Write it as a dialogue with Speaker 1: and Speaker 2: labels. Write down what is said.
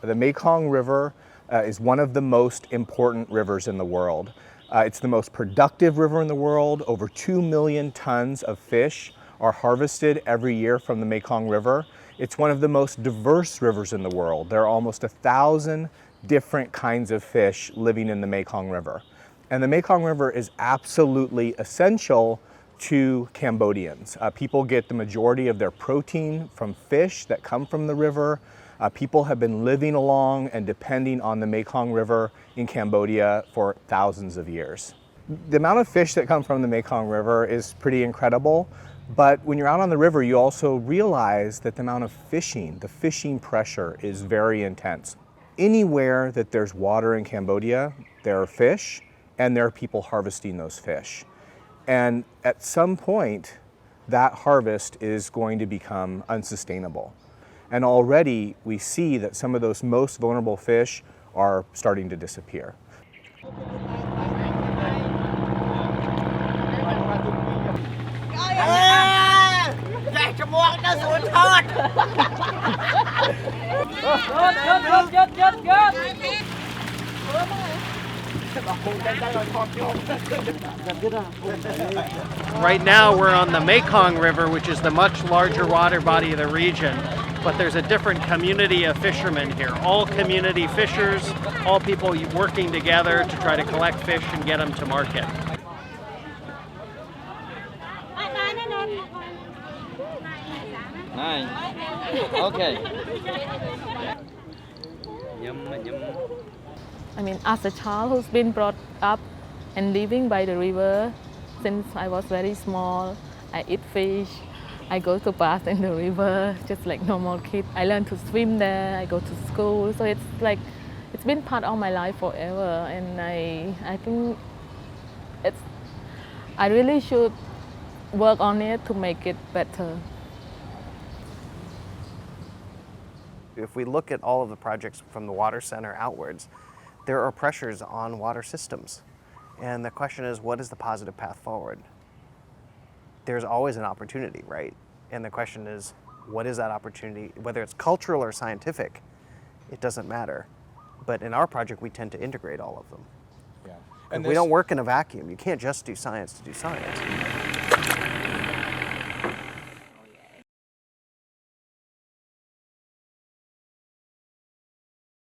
Speaker 1: The Mekong River is one of the most important rivers in the world. It's the most productive river in the world. Over 2 million tons of fish are harvested every year from the Mekong River. It's one of the most diverse rivers in the world. There are almost 1,000 different kinds of fish living in the Mekong River. And the Mekong River is absolutely essential to Cambodians. People get the majority of their protein from fish that come from the river. People have been living along and depending on the Mekong River in Cambodia for thousands of years. The amount of fish that come from the Mekong River is pretty incredible, but when you're out on the river, you also realize that the amount of fishing, the fishing pressure is very intense. Anywhere that there's water in Cambodia, there are fish, and there are people harvesting those fish. And at some point, that harvest is going to become unsustainable. And already we see that some of those most vulnerable fish are starting to disappear.
Speaker 2: Right now we're on the Mekong River, which is the much larger water body of the region, but there's a different community of fishermen here. All community fishers, all people working together to try to collect fish and get them to market.
Speaker 3: Okay.
Speaker 4: I mean, as a child who's been brought up and living by the river since I was very small, I eat fish, I go to bath in the river just like normal kid. I learned to swim there, I go to school, so it's like, it's been part of my life forever, and I think I really should work on it to make it better.
Speaker 5: If we look at all of the projects from the water center outwards, there are pressures on water systems. And the question is, what is the positive path forward? There's always an opportunity, right? And the question is, what is that opportunity? Whether it's cultural or scientific, it doesn't matter. But in our project, we tend to integrate all of them. Yeah. And we don't work in a vacuum. You can't just do science to do science.